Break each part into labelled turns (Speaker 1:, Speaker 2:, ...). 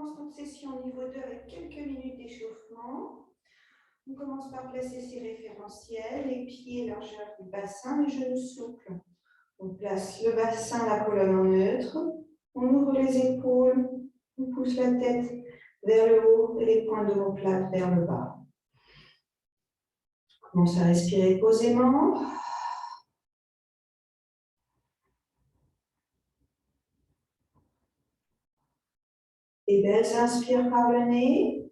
Speaker 1: commence notre session niveau 2 avec quelques minutes d'échauffement. On commence par placer ses référentiels, les pieds largeur du bassin, les genoux souples. On place le bassin, la colonne en neutre. On ouvre les épaules, on pousse la tête vers le haut et les pointes de l'omoplate vers le bas. On commence à respirer posément. Des belles inspires par le nez.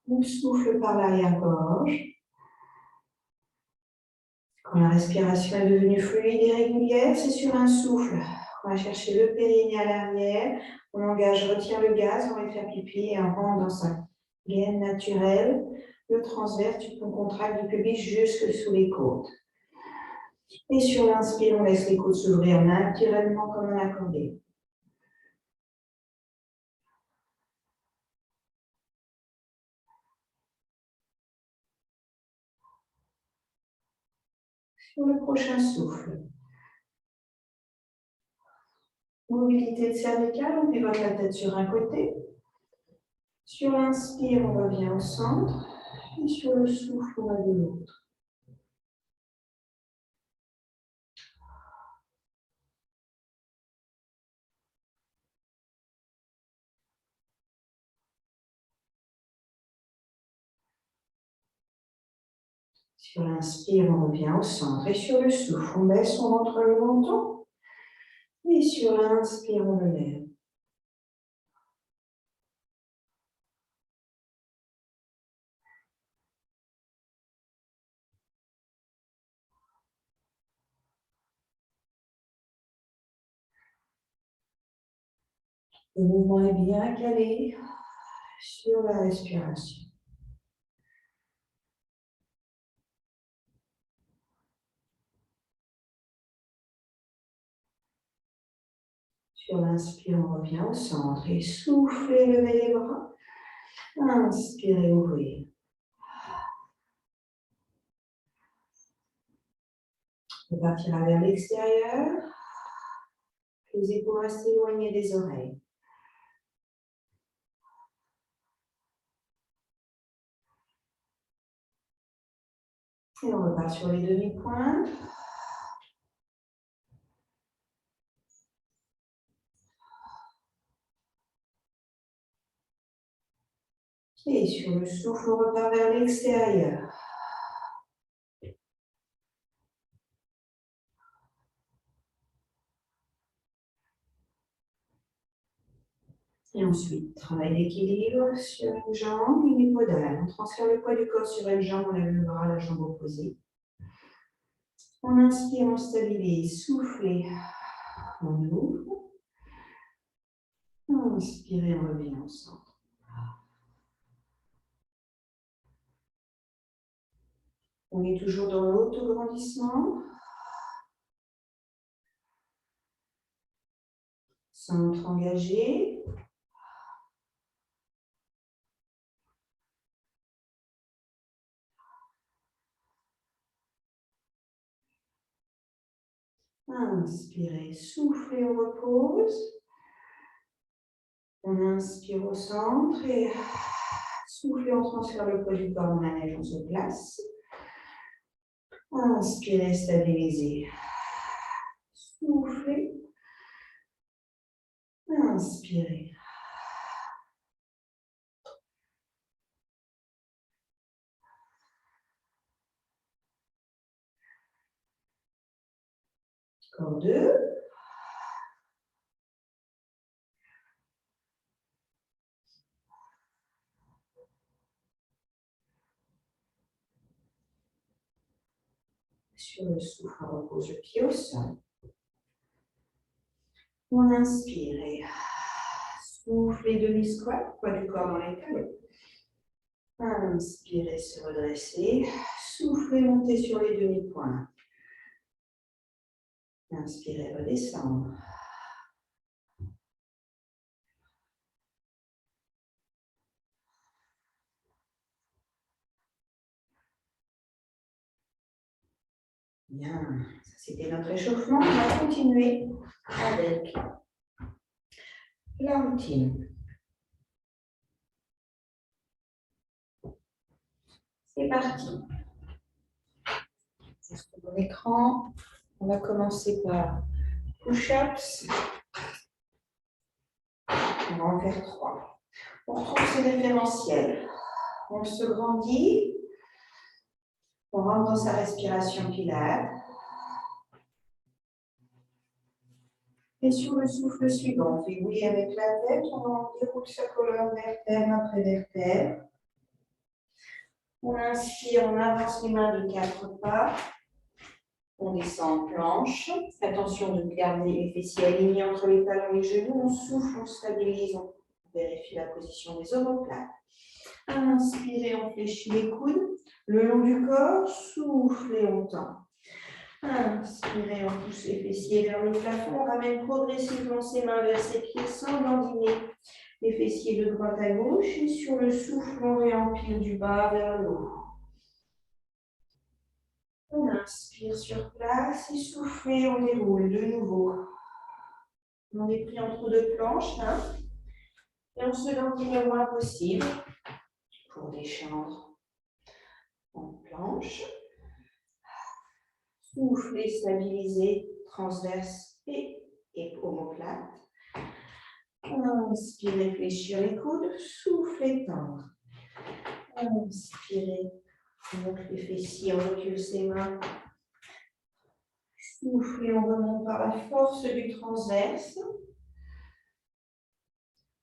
Speaker 1: On souffle par l'arrière-gorge. Quand la respiration est devenue fluide et régulière, c'est sur un souffle. On va chercher le périnée à l'arrière. On engage, retient le gaz, on va faire pipi et on rentre dans sa gaine naturelle. Le transverse, tu peux contracter du pubis jusque sous les côtes. Et sur l'inspire, on laisse les côtes s'ouvrir naturellement comme un accordéon. Sur le prochain souffle, mobilité cervicale, on pivote la tête sur un côté. Sur l'inspire, on revient au centre. Et sur le souffle, on va de l'autre. Sur l'inspire, on revient au centre. Et sur le souffle, on baisse, on montre le menton. Et sur l'inspire, on le lève. Le mouvement est bien calé sur la respiration. Sur l'inspire, on revient au centre. Et soufflez, levez les bras. Inspirez, ouvrez. On partira vers l'extérieur. Les épaules restent éloignées des oreilles. Et on repart sur les demi-pointes. Et sur le souffle, on repart vers l'extérieur. Et ensuite, travail d'équilibre sur une jambe, unipodale. On transfère le poids du corps sur une jambe, on lève le bras, la jambe opposée. On inspire, on stabilise, soufflez, on ouvre. Inspirez, on revient au centre. On est toujours dans l'autograndissement. Centre engagé. Inspirez, soufflez, on repose. On inspire au centre et soufflez, on transfère le poids du corps en manège, on se place. Inspirez, stabilisez. Soufflez. Inspirez. Encore deux. Sur le souffle, on repose le pied au sol. On inspire et soufflez, demi-squat, poids du corps dans les talons. Inspirez, se redresser. Soufflez, montez sur les demi-points. Inspirez, redescendre. Bien, ça c'était notre échauffement. On va continuer avec la routine. C'est parti. Juste mon écran. On va commencer par push-ups. On va en faire 3. On retrouve ces référentiels. On se grandit. On rentre dans sa respiration pilates. Et sur le souffle suivant, on fait oui avec la tête. On déroule sa colonne vertèbre après vertèbre. On inspire, on avance les mains de 4 pas. On descend en planche. Attention de garder les fessiers alignés entre les talons et les genoux. On souffle, on stabilise, on vérifie la position des omoplates. Inspirez, on fléchit les coudes le long du corps. Soufflez, on tend. Inspirez, on pousse les fessiers vers le plafond. On ramène progressivement ses mains vers ses pieds sans dandiner les fessiers de droite à gauche. Et sur le souffle, on réempile du bas vers le haut. On inspire sur place et soufflez, on déroule de nouveau. On est pris entre deux planches, et on se dandine le moins possible pour descendre en planche. Soufflez, stabilisez, transverse et omoplate. Inspirez, fléchir les coudes, soufflez, tendre. Inspirez, on monte les fessiers, on recule ses mains. Soufflez, on remonte par la force du transverse.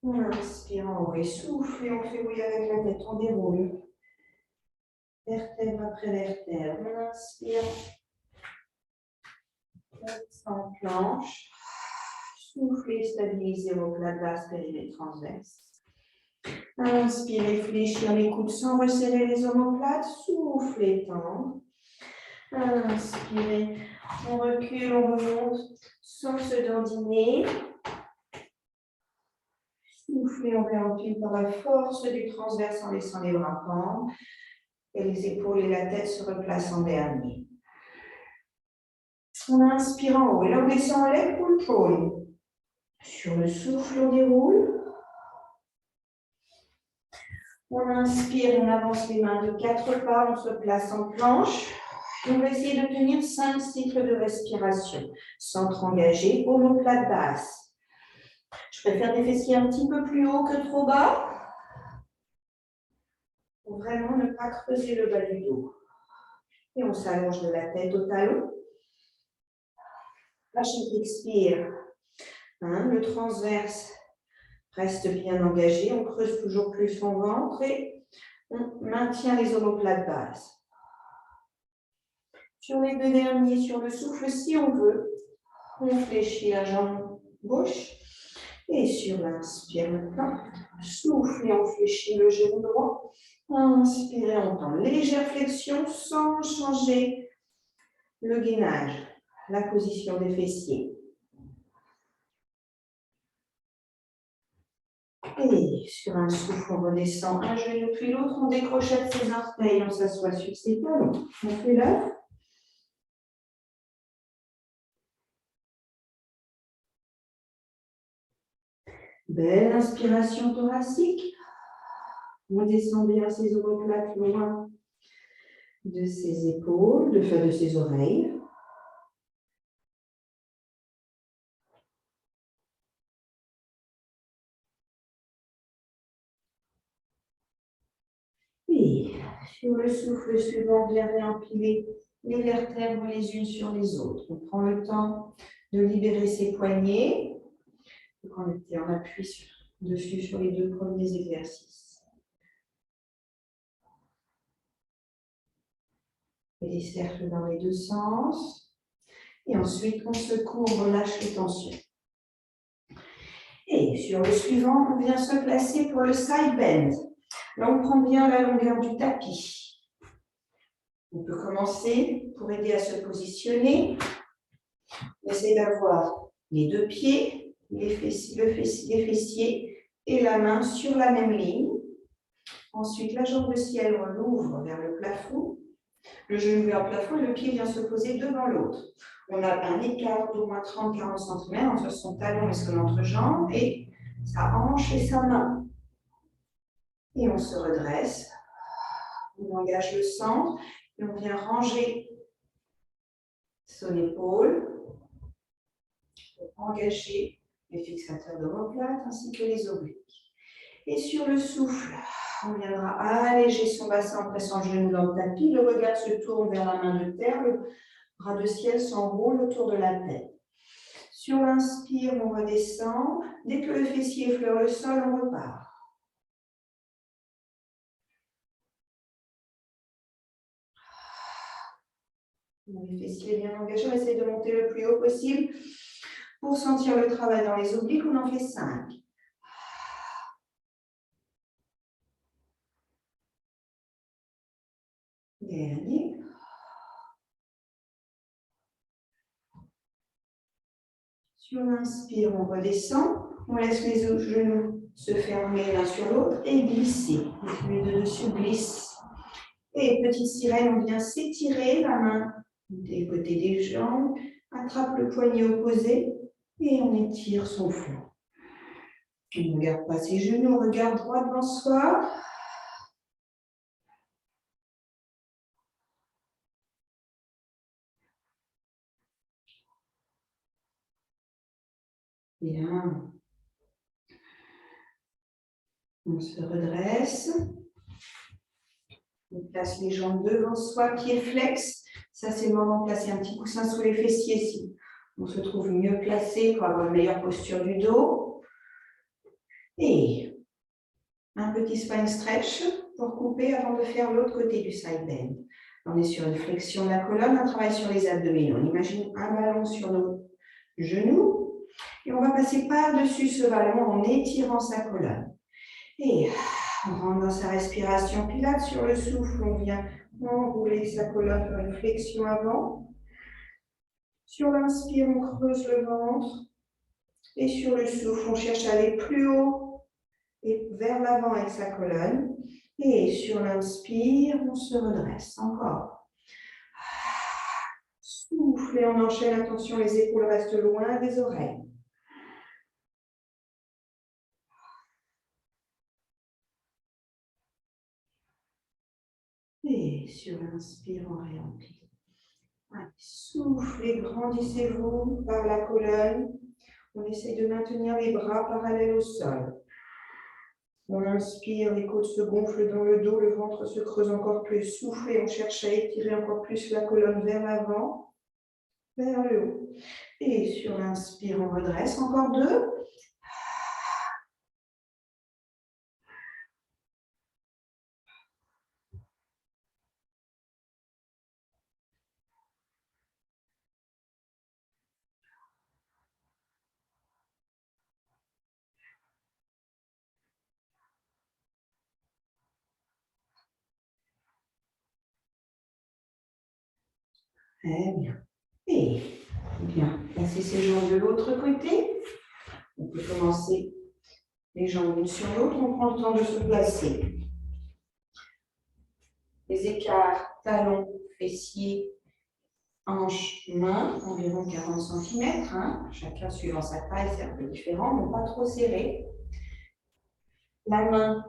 Speaker 1: On inspire en haut et souffle, on fait oui avec la tête, on déroule. Vertèbre après vertèbre. On inspire. En planche. Soufflez, stabilisez omoplate basse, périnée transverse. Inspirez, fléchir les coudes sans resserrer les omoplates. Soufflez, tendre. Inspirez, on recule, on remonte sans se dandiner. Soufflez, on réempile par la force du transverse en laissant les bras pendre. Et les épaules et la tête se replacent en dernier. On inspire en haut et là on descend en leg pull prone. Sur le souffle, on déroule. On inspire, on avance les mains de 4 pas, on se place en planche. On va essayer de tenir 5 cycles de respiration. Centre engagé, omoplate basse. Je préfère des fessiers un petit peu plus haut que trop bas. Pour vraiment ne pas creuser le bas du dos. Et on s'allonge de la tête au talon. À chaque expire, le transverse reste bien engagé. On creuse toujours plus son ventre et on maintient les omoplates basses. Sur les 2 derniers, sur le souffle, si on veut, on fléchit la jambe gauche. Et sur l'inspire maintenant, souffle et on fléchit le genou droit. Inspirez, on tend. Légère flexion sans changer le gainage, la position des fessiers. Et sur un souffle, on redescend un genou puis l'autre, on décrochette ses orteils, on s'assoit sur ses talons. On fait l'œuf. Belle inspiration thoracique. On descend bien ses omoplates loin de ses épaules, de ses oreilles. Et sur le souffle suivant, bien réempiler les vertèbres les unes sur les autres. On prend le temps de libérer ses poignets. On était en appui dessus sur les 2 premiers exercices. Et des cercles dans les 2 sens. Et ensuite, on se courbe, on lâche les tensions. Et sur le suivant, on vient se placer pour le side bend. Là, on prend bien la longueur du tapis. On peut commencer pour aider à se positionner. On essaie d'avoir les 2 pieds, les fessiers et la main sur la même ligne. Ensuite, la jambe de ciel, on l'ouvre vers le plafond. Le genou vers le plafond et le pied vient se poser devant l'autre. On a un écart d'au moins 30-40 cm entre son talon et son entrejambe et sa hanche et sa main. Et on se redresse. On engage le centre et on vient ranger son épaule pour engager les fixateurs d'omoplate ainsi que les obliques. Et sur le souffle, on viendra alléger son bassin en pressant le genou dans le tapis. Le regard se tourne vers la main de terre. Le bras de ciel s'enroule autour de la tête. Sur l'inspire, on redescend. Dès que le fessier effleure le sol, on repart. Les fessiers bien engagés, on essaie de monter le plus haut possible. Pour sentir le travail dans les obliques, on en fait 5. Dernier. Sur l'inspire, on redescend. On laisse les genoux se fermer l'un sur l'autre et glisser. Les fluides de dessus glissent. Et petite sirène, on vient s'étirer la main des côtés des jambes, attrape le poignet opposé et on étire son flanc. On ne regarde pas ses genoux, on regarde droit devant soi. Bien. On se redresse. On place les jambes devant soi, pieds flex. Ça, c'est le moment de placer un petit coussin sous les fessiers si on se trouve mieux placé pour avoir une meilleure posture du dos. Et un petit spine stretch pour couper avant de faire l'autre côté du side bend. On est sur une flexion de la colonne, on travaille sur les abdominaux. On imagine un ballon sur nos genoux et on va passer par-dessus ce ballon en étirant sa colonne. Et on rentre dans sa respiration pilates. Sur le souffle, on vient enrouler sa colonne par une flexion avant. Sur l'inspire, on creuse le ventre. Et sur le souffle, on cherche à aller plus haut et vers l'avant avec sa colonne. Et sur l'inspire, on se redresse. Encore. Souffle et on enchaîne. Attention, les épaules restent loin des oreilles. Et sur l'inspire, on réemplit. Soufflez, grandissez-vous par la colonne. On essaie de maintenir les bras parallèles au sol. On inspire, les côtes se gonflent dans le dos, le ventre se creuse encore plus. Soufflez, on cherche à étirer encore plus la colonne vers l'avant, vers le haut. Et sur l'inspire, on redresse. Encore 2. Très bien. Et bien, passer ses jambes de l'autre côté. On peut commencer les jambes l'une sur l'autre. On prend le temps de se placer. Les écarts talons, fessiers, hanches, mains, environ 40 cm. Chacun suivant sa taille, c'est un peu différent, mais pas trop serré. La main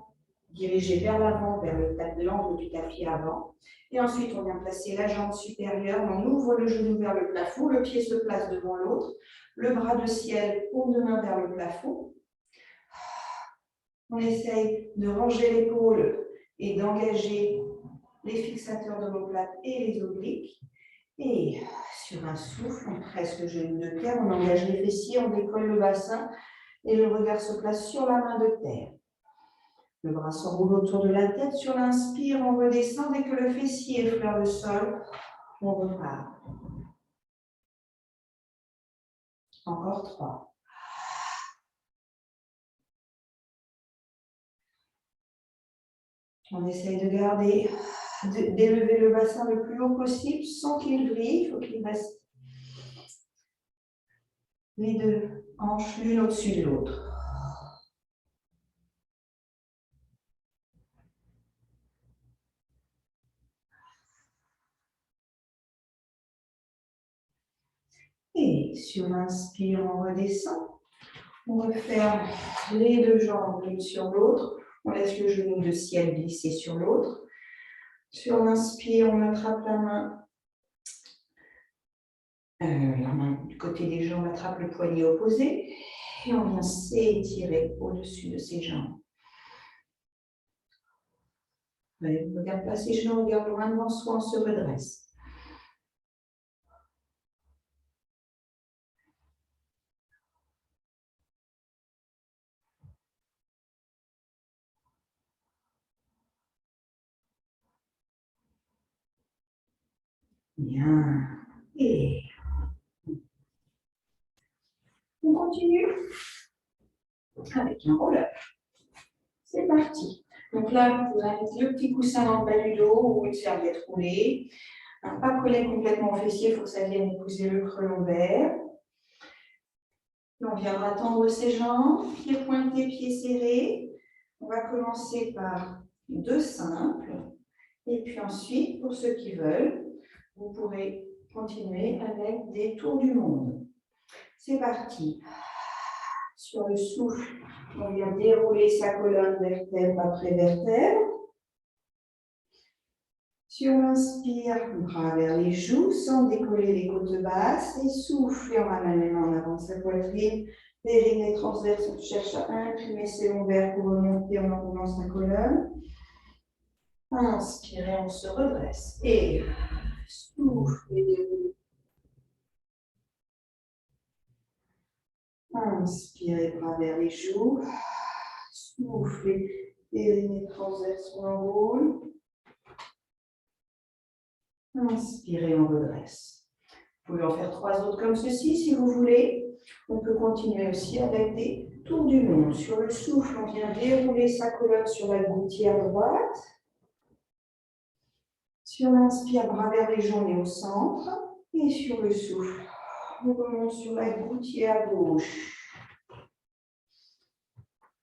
Speaker 1: dirigée vers l'avant, vers l'angle du tapis avant. Et ensuite, on vient placer la jambe supérieure. On ouvre le genou vers le plafond. Le pied se place devant l'autre. Le bras de ciel, paume de main vers le plafond. On essaye de ranger l'épaule et d'engager les fixateurs d'omoplate et les obliques. Et sur un souffle, on presse le genou de terre, on engage les fessiers, on décolle le bassin et le regard se place sur la main de terre. Le bras s'enroule autour de la tête. Sur l'inspire, on redescend. Dès que le fessier effleure le sol, on repart. Encore 3. On essaye de garder, d'élever le bassin le plus haut possible sans qu'il brille. Il faut qu'il reste les deux hanches l'une au-dessus de l'autre. Et sur l'inspire, on redescend. On referme les deux jambes l'une sur l'autre. On laisse le genou de ciel glisser sur l'autre. Sur l'inspire, on attrape la main. La main du côté des jambes attrape le poignet opposé. Et on vient s'étirer au-dessus de ses jambes. Allez, on ne regarde pas ses genoux, on regarde loin devant soi, on se redresse. Bien. Et on continue avec un roller. C'est parti. Donc là, vous avez le petit coussin dans le bas du dos ou une serviette roulée. Pas collé complètement au fessier, il faut que ça vienne épouser le creux lombaire. On viendra tendre ses jambes, pieds pointés, pieds serrés. On va commencer par deux simples. Et puis ensuite, pour ceux qui veulent, vous pourrez continuer avec des tours du monde. C'est parti. Sur le souffle, on vient dérouler sa colonne vertèbre après vertèbre. Sur l'inspire, bras vers les joues sans décoller les côtes basses. Et souffle, et on ramène les mains en avant de sa poitrine. Périnée transverse, on cherche à imprimer ses lombaires pour remonter en enroulant sa colonne. Inspirez, on se redresse. Et souffle et déroule. Inspirez, bras vers les joues. Soufflez, périnée transverse, on enroule. Inspirez, on redresse. Vous pouvez en faire trois autres comme ceci si vous voulez. On peut continuer aussi avec des tours du monde. Sur le souffle, on vient dérouler sa colonne sur la gouttière droite. Sur l'inspire, bras vers les jambes et au centre. Et sur le souffle, on remonte sur la gouttière gauche.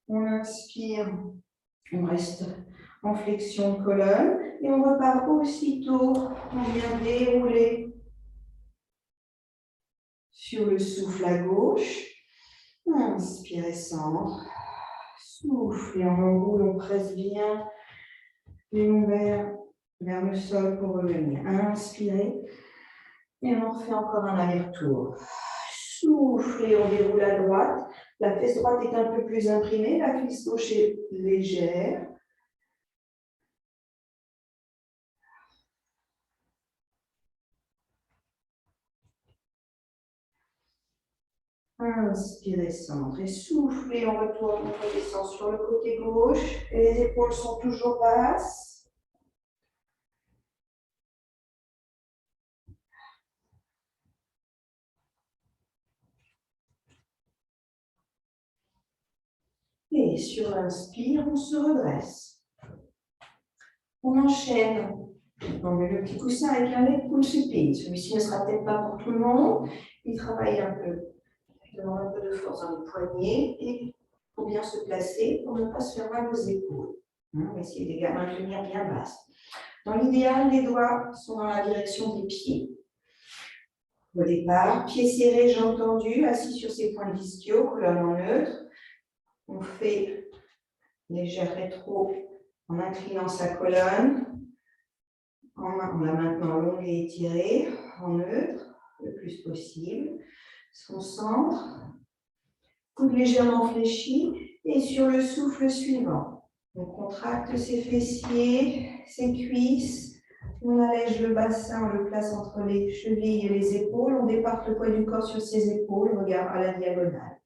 Speaker 1: On inspire, on reste en flexion de colonne. Et on repart aussitôt, on vient dérouler sur le souffle à gauche. Inspirez, centre. Souffle et on enroule, on presse bien les lombaires vers le sol pour revenir. Inspirez. Et on refait encore un aller-retour. Souffle et on déroule à droite. La fesse droite est un peu plus imprimée, la fesse gauche est légère. Inspirez, centre et soufflez, on retourne, on redescend sur le côté gauche et les épaules sont toujours basses. Et sur l'inspire, on se redresse. On enchaîne. On met le petit coussin avec un leg pull supine. Celui-ci ne sera peut-être pas pour tout le monde. Il travaille un peu. Il demande un peu de force dans les poignets et pour bien se placer pour ne pas se faire mal aux épaules. On va essayer de maintenir bien basse. Dans l'idéal, les doigts sont dans la direction des pieds. Au départ, pieds serrés, jambes tendues, assis sur ses points ischiaux, colonne en neutre. On fait légère rétro en inclinant sa colonne, en la maintenant longue et étirée, en neutre, le plus possible. Son centre, coude légèrement fléchi, et sur le souffle suivant. On contracte ses fessiers, ses cuisses, on allège le bassin, on le place entre les chevilles et les épaules, on départe le poids du corps sur ses épaules, regarde à la diagonale.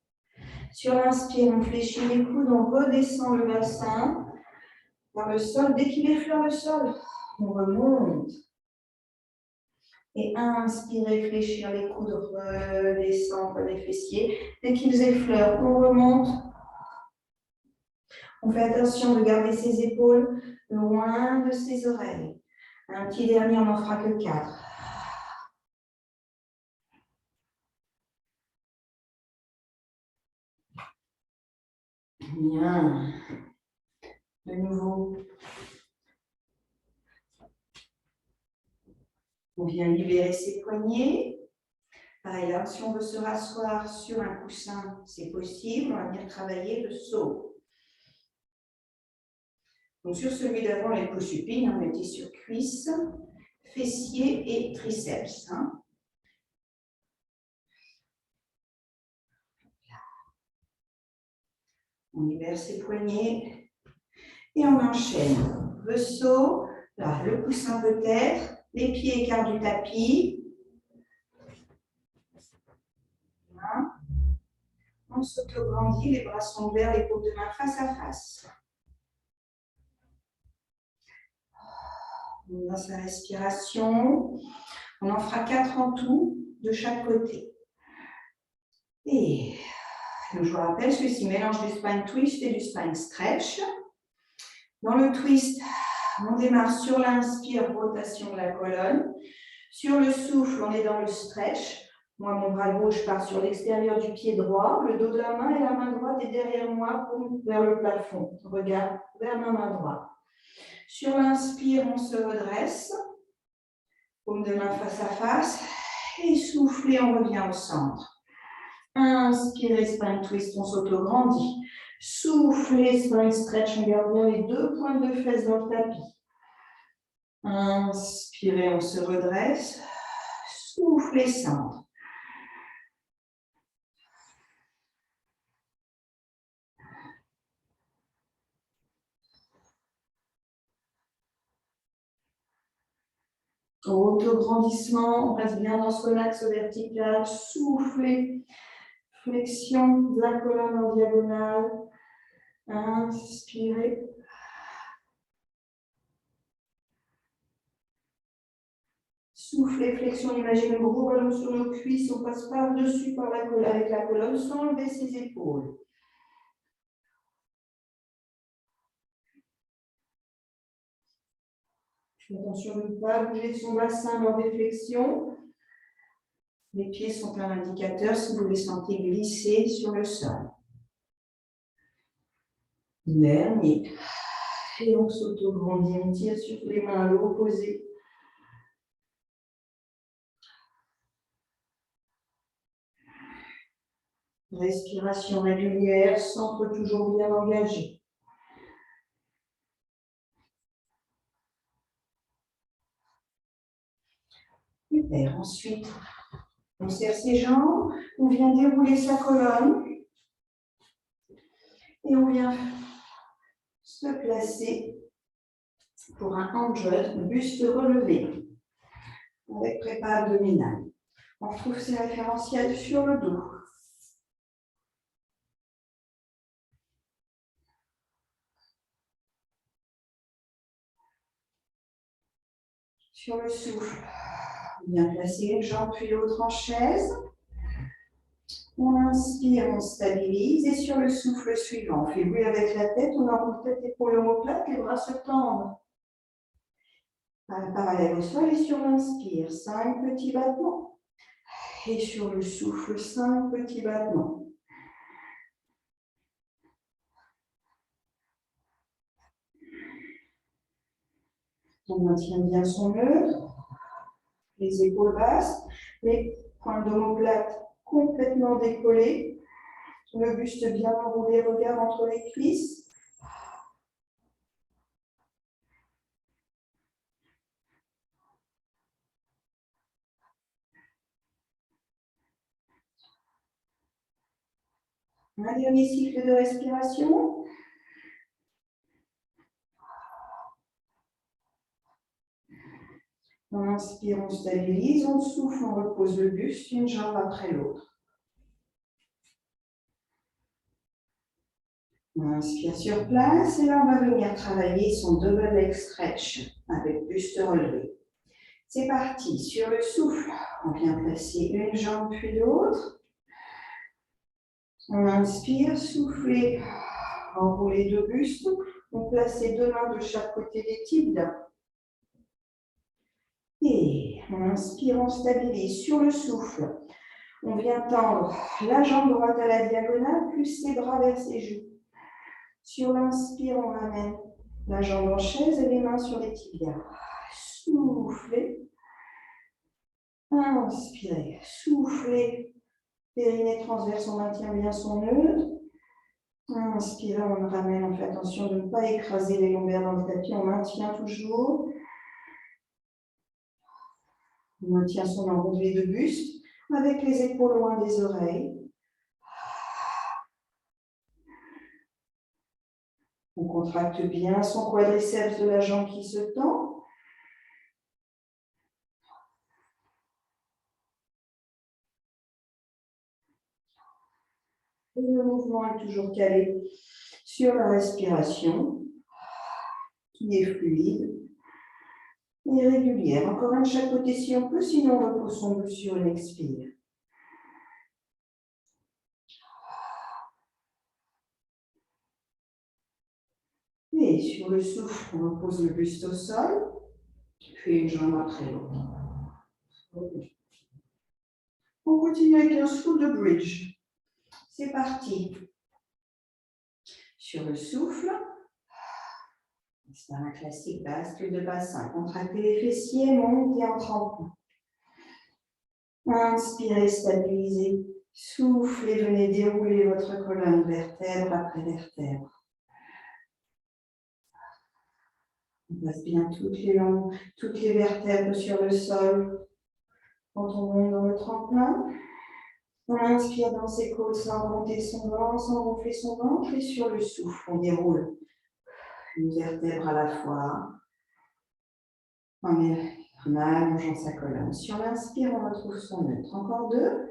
Speaker 1: Sur l'inspire, on fléchit les coudes, on redescend le bassin vers le sol. Dès qu'il effleure le sol, on remonte. Et inspirez, fléchir les coudes, redescendre les fessiers. Dès qu'ils effleurent, on remonte. On fait attention de garder ses épaules loin de ses oreilles. Un petit dernier, on n'en fera que 4. Bien. De nouveau. On vient libérer ses poignets. Pareil, là, si on veut se rasseoir sur un coussin, c'est possible. On va venir travailler le saut. Donc, sur celui d'avant, les coups supines, on était sur cuisses, fessiers et triceps. On libère ses poignets et on enchaîne. Le saut, là, le coussin peut-être, les pieds écarts du tapis. Voilà. On s'autograndit, les bras sont ouverts, les paumes de main face à face. Dans sa respiration, on en fera 4 en tout de chaque côté. Et donc je vous rappelle, celui-ci mélange du spine twist et du spine stretch. Dans le twist, on démarre sur l'inspire, rotation de la colonne. Sur le souffle, on est dans le stretch. Moi, mon bras gauche part sur l'extérieur du pied droit, le dos de la main et la main droite est derrière moi, vers le plafond. Regarde vers ma main droite. Sur l'inspire, on se redresse. Paume de main face à face. Et soufflez, on revient au centre. Inspirez, spine twist, on s'autograndit. Soufflez, spine stretch, on garde bien les 2 pointes de fesses dans le tapis. Inspirez, on se redresse. Soufflez, centre. Autograndissement, on reste bien dans son axe vertical. Soufflez. Flexion de la colonne en diagonale. Inspirez. Soufflez, flexion, imaginez le gros ballon sur nos cuisses, on passe par-dessus par la colonne, avec la colonne sans lever ses épaules. Attention de ne pas bouger son bassin lors des flexions. Les pieds sont un indicateur si vous les sentez glisser sur le sol. Dernier. Et on s'autograndit, on tire sur les mains à l'opposé. Respiration régulière, centre toujours bien engagé. Super. Ensuite, on serre ses jambes, on vient dérouler sa colonne et on vient se placer pour un hundred, buste relevé avec prépa abdominale. On retrouve ses référentiels sur le dos. Sur le souffle, on vient placer une jambe puis l'autre en chaise. On inspire, on stabilise et sur le souffle suivant, on fait bruit avec la tête, on enroule tête épaule omoplate, les bras se tendent. Parallèle au sol et sur l'inspire, 5 petits battements. Et sur le souffle, 5 petits battements. On maintient bien son nœud, les épaules basses, les pointes d'omoplate complètement décollées, le buste bien enroulé, regard entre les cuisses. Un dernier cycle de respiration. On inspire, on stabilise, on souffle, on repose le buste, une jambe après l'autre. On inspire sur place et là on va venir travailler son double leg stretch avec buste relevé. C'est parti, sur le souffle, on vient placer une jambe puis l'autre. On inspire, soufflez, enroulez 2 bustes, on place les 2 mains de chaque côté des tibias. Et on inspire, on stabilise sur le souffle. On vient tendre la jambe droite à la diagonale, plus ses bras vers ses joues. Sur l'inspire, on ramène la jambe en chaise et les mains sur les tibias. Soufflez. Inspirez, soufflez. Périnée transverse, on maintient bien son neutre. Inspirez, on ramène, on fait attention de ne pas écraser les lombaires dans le tapis, on maintient toujours. On maintient son enroulé de buste avec les épaules loin des oreilles. On contracte bien son quadriceps de la jambe qui se tend. Et le mouvement est toujours calé sur la respiration, qui est fluide et régulière. Encore un de chaque côté si on peut, sinon on repose son dos sur une expire. Et sur le souffle, on repose le buste au sol, puis une jambe après l'autre. On continue avec un souffle de bridge. C'est parti. Sur le souffle, c'est un classique bascule de bassin. Contractez les fessiers, montez en tremplin. Inspirez, stabilisez. Soufflez, venez dérouler votre colonne vertèbre après vertèbre. On passe bien toutes les vertèbres sur le sol quand on monte dans le tremplin. On inspire dans ses côtes sans monter son ventre, sans gonfler son ventre. Et sur le souffle, on déroule une vertèbre à la fois. En allongeant sa colonne. Sur l'inspire, on retrouve son neutre. Encore deux.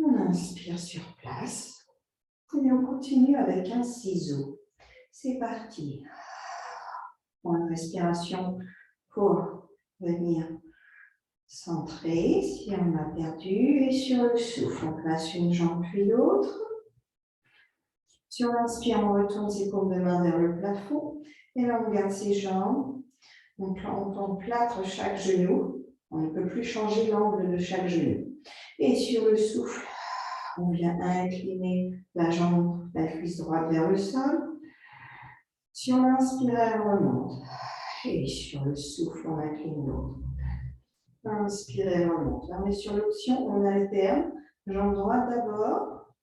Speaker 1: On inspire sur place. Et on continue avec un ciseau. C'est parti. Une respiration pour venir centrer si on a perdu. Et sur le souffle, on place une jambe puis l'autre. Sur l'inspire, on retourne ses paumes de main vers le plafond. Et là, on garde ses jambes. On plâtre chaque genou. On ne peut plus changer l'angle de chaque genou. Et sur le souffle, on vient incliner la jambe, la cuisse droite vers le sol. Sur l'inspire, elle remonte. Et sur le souffle, on incline l'autre. Inspirez, remonte. Là, on est sur l'option, on alterne. Jambe droite d'abord.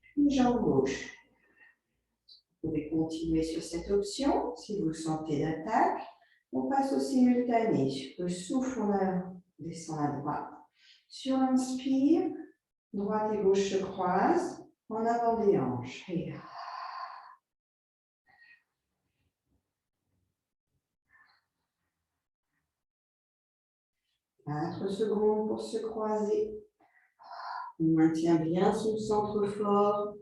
Speaker 1: Puis jambe gauche. Vous pouvez continuer sur cette option si vous sentez l'attaque. On passe au simultané. Sur le souffle, on descend à droite. Sur l'inspire, droite et gauche se croisent en avant des hanches. Et 4 secondes pour se croiser. On maintient bien son centre fort.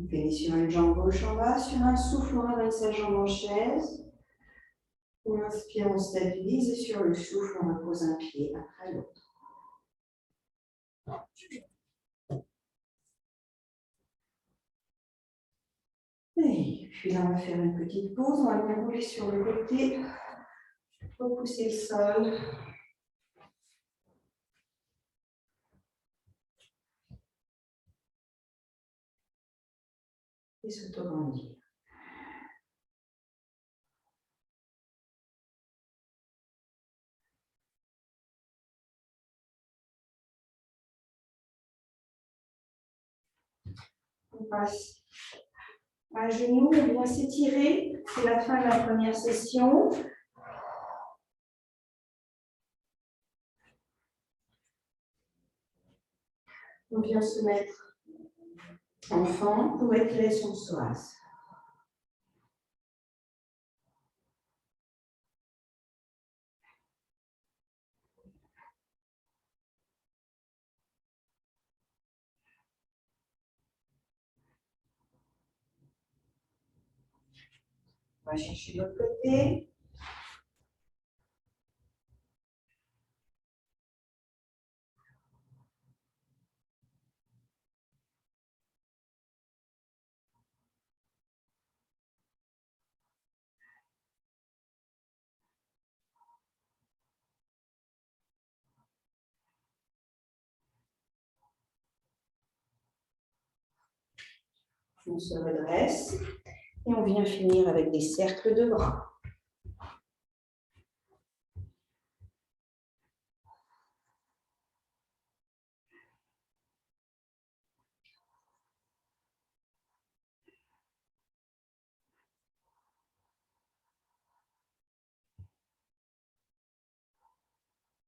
Speaker 1: On finit sur une jambe gauche en bas. Sur un souffle, on ramène sa jambe en chaise. On inspire, on stabilise. Et sur le souffle, on repose un pied après l'autre. Et puis là, on va faire une petite pause. On va bien rouler sur le côté. Repousser le sol. Et s'auto-grandir. On passe à genoux, on vient s'étirer. C'est la fin de la première session. On vient se mettre enfant pour éclairer son psoas. On va chercher de l'autre côté. On se redresse et on vient finir avec des cercles de bras.